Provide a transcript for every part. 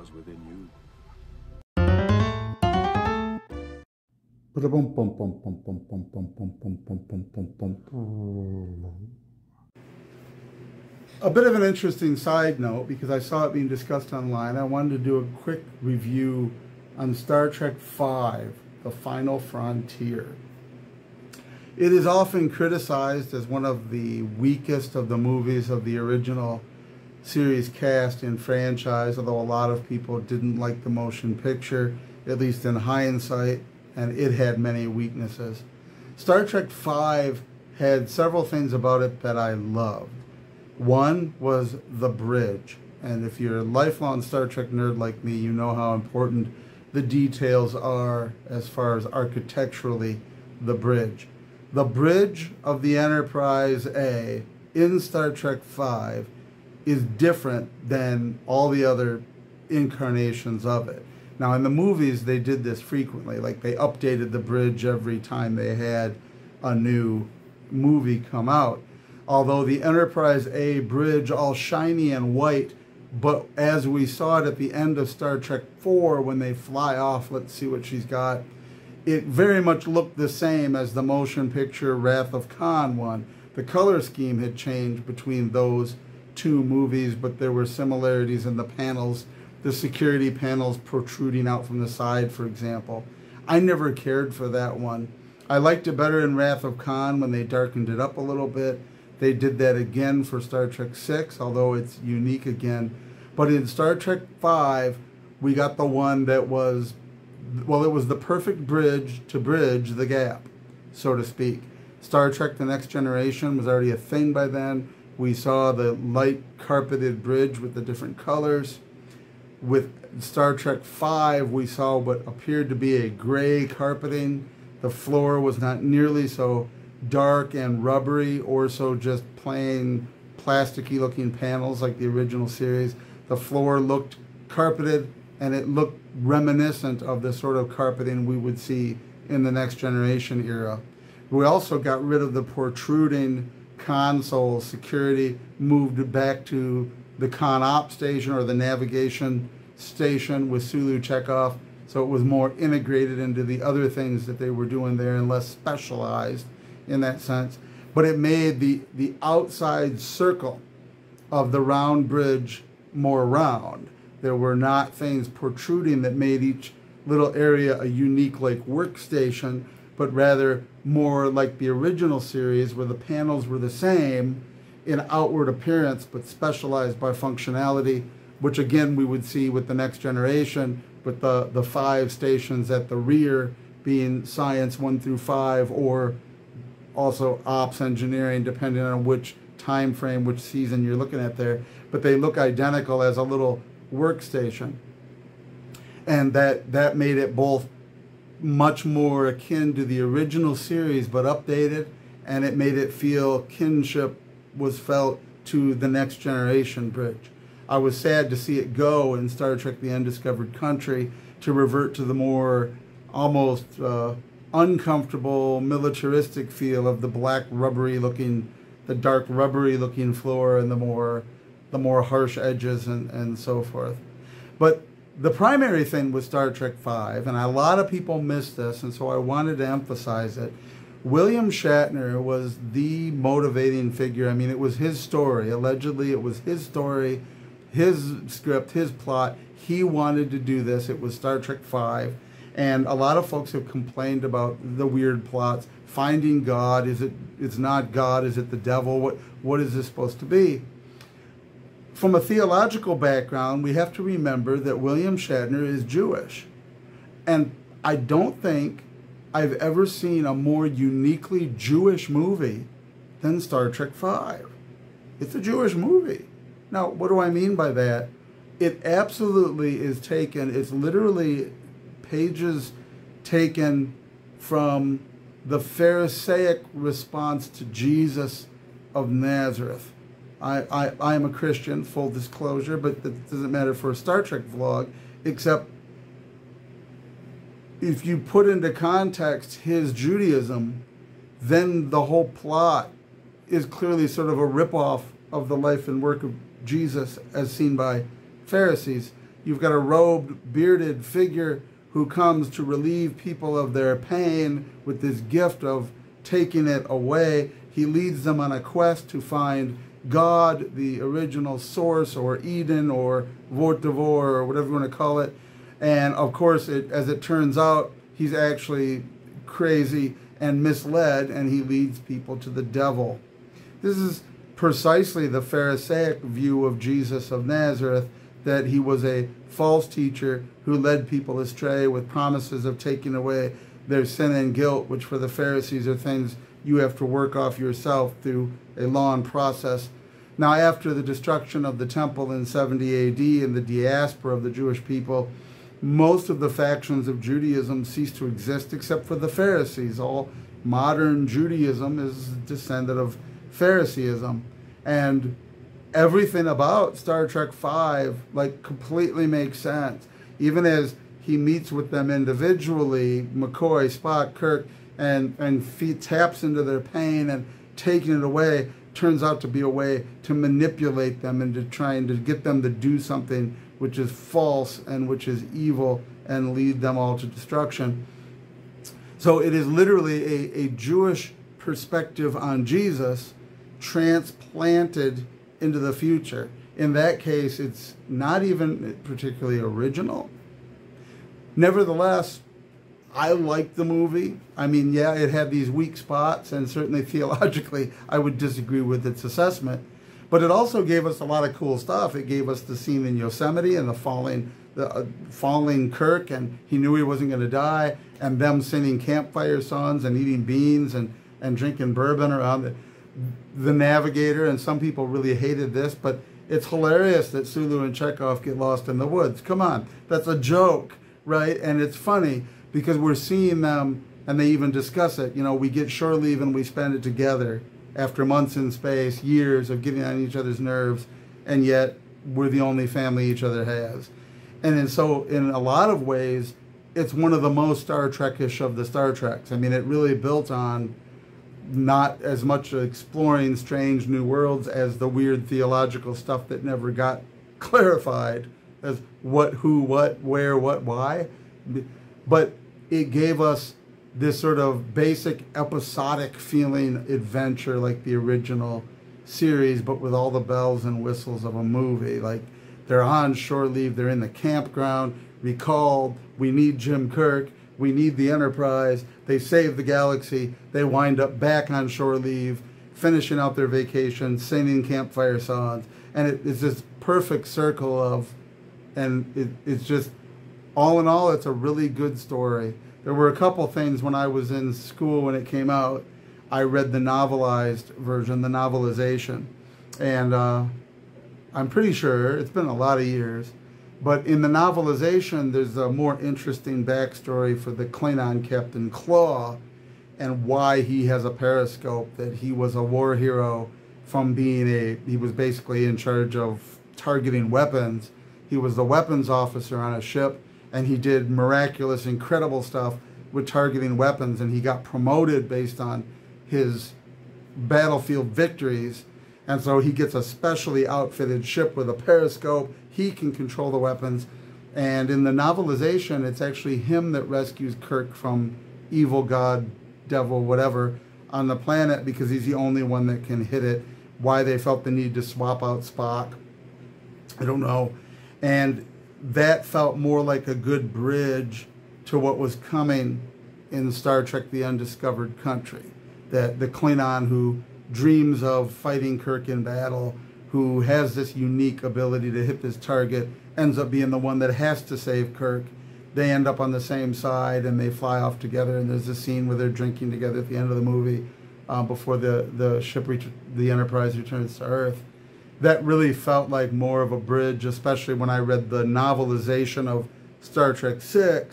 was within you. A bit of an interesting side note, because I saw it being discussed online. I wanted to do a quick review on Star Trek V, The Final Frontier. It is often criticized as one of the weakest of the movies of the original series cast and franchise, although a lot of people didn't like the motion picture, at least in hindsight, and it had many weaknesses. Star Trek V had several things about it that I loved. One was the bridge, and if you're a lifelong Star Trek nerd like me, you know how important the details are as far as architecturally the bridge. The bridge of the Enterprise A in Star Trek V is different than all the other incarnations of it. Now, in the movies, they did this frequently. Like, they updated the bridge every time they had a new movie come out. Although the Enterprise A bridge, all shiny and white, but as we saw it at the end of Star Trek IV, when they fly off, let's see what she's got, it very much looked the same as the motion picture Wrath of Khan one. The color scheme had changed between those two movies, but there were similarities in the panels, the security panels protruding out from the side, for example. I never cared for that one. I liked it better in Wrath of Khan when they darkened it up a little bit. They did that again for Star Trek VI, although it's unique again. But in Star Trek V, we got the one that was, well, it was the perfect bridge to bridge the gap, so to speak. Star Trek The Next Generation was already a thing by then. We saw the light carpeted bridge with the different colors. With Star Trek V, we saw what appeared to be a gray carpeting. The floor was not nearly so dark and rubbery or so just plain plasticky looking panels like the original series. The floor looked carpeted, and it looked reminiscent of the sort of carpeting we would see in the Next Generation era. We also got rid of the protruding console security, moved back to the Con Op station or the navigation station with Sulu Chekhov, so it was more integrated into the other things that they were doing there and less specialized in that sense. But it made the outside circle of the round bridge more round. There were not things protruding that made each little area a unique like workstation, but rather more like the original series where the panels were the same in outward appearance but specialized by functionality, which again we would see with the Next Generation, with the 5 stations at the rear being Science 1 through 5, or also Ops Engineering, depending on which time frame, which season you're looking at there. But they look identical as a little workstation. And that made it both much more akin to the original series, but updated, and it made it feel kinship was felt to the Next Generation bridge. I was sad to see it go in Star Trek The Undiscovered Country to revert to the more almost uncomfortable militaristic feel of the black rubbery looking, the dark rubbery looking floor and the more harsh edges and so forth. But the primary thing with Star Trek V, and a lot of people miss this, and so I wanted to emphasize it, William Shatner was the motivating figure. I mean, it was his story. Allegedly, it was his story, his script, his plot. He wanted to do this. It was Star Trek V. And a lot of folks have complained about the weird plots. Finding God, it's not God, is it the devil? What is this supposed to be? From a theological background, we have to remember that William Shatner is Jewish. And I don't think I've ever seen a more uniquely Jewish movie than Star Trek V. It's a Jewish movie. Now, what do I mean by that? It absolutely is taken, it's literally pages taken from the Pharisaic response to Jesus of Nazareth. I am a Christian, full disclosure, but that doesn't matter for a Star Trek vlog, except if you put into context his Judaism, then the whole plot is clearly sort of a ripoff of the life and work of Jesus as seen by Pharisees. You've got a robed, bearded figure who comes to relieve people of their pain with this gift of taking it away. He leads them on a quest to find God, the original source, or Eden, or Vortivor, or whatever you want to call it. And of course, as it turns out, he's actually crazy and misled, and he leads people to the devil. This is precisely the Pharisaic view of Jesus of Nazareth, that he was a false teacher who led people astray with promises of taking away their sin and guilt, which for the Pharisees are things you have to work off yourself through a long process. Now, after the destruction of the temple in 70 AD and the diaspora of the Jewish people, most of the factions of Judaism ceased to exist except for the Pharisees. All modern Judaism is descendant of Phariseeism. And everything about Star Trek V completely makes sense. Even as he meets with them individually, McCoy, Spock, Kirk, and taps into their pain and taking it away, turns out to be a way to manipulate them into trying to get them to do something which is false and which is evil and lead them all to destruction. So it is literally a Jewish perspective on Jesus transplanted into the future. In that case, it's not even particularly original. Nevertheless, I liked the movie. I mean, yeah, it had these weak spots, and certainly theologically, I would disagree with its assessment. But it also gave us a lot of cool stuff. It gave us the scene in Yosemite and the falling Kirk, and he knew he wasn't going to die, and them singing campfire songs and eating beans and drinking bourbon around the Navigator. And some people really hated this, but it's hilarious that Sulu and Chekhov get lost in the woods. Come on, that's a joke, right? And it's funny because we're seeing them, and they even discuss it. You know, we get shore leave and we spend it together after months in space, years of getting on each other's nerves, and yet we're the only family each other has. And so in a lot of ways, it's one of the most Star Trek-ish of the Star Treks. I mean, it really built on not as much exploring strange new worlds as the weird theological stuff that never got clarified as what, who, what, where, what, why. But it gave us this sort of basic episodic feeling adventure like the original series, but with all the bells and whistles of a movie. Like, they're on shore leave, they're in the campground, recalled, we need Jim Kirk, we need the Enterprise, they save the galaxy, they wind up back on shore leave, finishing out their vacation, singing campfire songs, and it's this perfect circle of, and it's just, all in all, it's a really good story. There were a couple things when I was in school when it came out. I read the novelized version, the novelization, and I'm pretty sure, it's been a lot of years, but in the novelization, there's a more interesting backstory for the Klingon Captain Claw and why he has a periscope, that he was a war hero from being he was basically in charge of targeting weapons. He was the weapons officer on a ship, and he did miraculous, incredible stuff with targeting weapons, and he got promoted based on his battlefield victories. And so he gets a specially outfitted ship with a periscope. He can control the weapons. And in the novelization, it's actually him that rescues Kirk from evil god, devil, whatever, on the planet, because he's the only one that can hit it. Why they felt the need to swap out Spock, I don't know. And that felt more like a good bridge to what was coming in Star Trek: The Undiscovered Country. That the Klingon who dreams of fighting Kirk in battle, who has this unique ability to hit this target, ends up being the one that has to save Kirk. They end up on the same side and they fly off together, and there's a scene where they're drinking together at the end of the movie before the ship, the Enterprise, returns to Earth. That really felt like more of a bridge, especially when I read the novelization of Star Trek VI,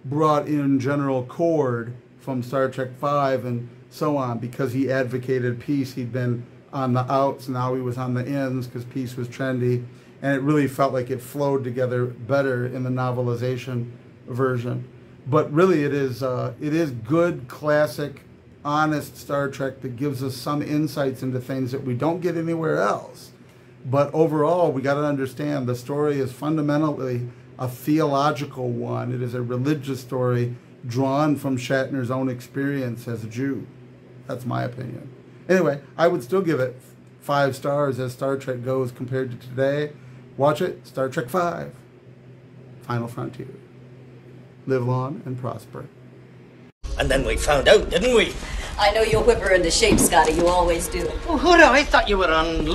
brought in General Cord from Star Trek V and so on, because he advocated peace. He'd been on the outs, now he was on the ins because peace was trendy, and it really felt like it flowed together better in the novelization version. But really it is good, classic, honest Star Trek that gives us some insights into things that we don't get anywhere else. But overall, we got to understand the story is fundamentally a theological one. It is a religious story drawn from Shatner's own experience as a Jew. That's my opinion. Anyway, I would still give it 5 stars as Star Trek goes compared to today. Watch it, Star Trek V, Final Frontier. Live long and prosper. And then we found out, didn't we? I know you'll whip her into shape, Scotty. You always do. Oh, Huda, I thought you were on...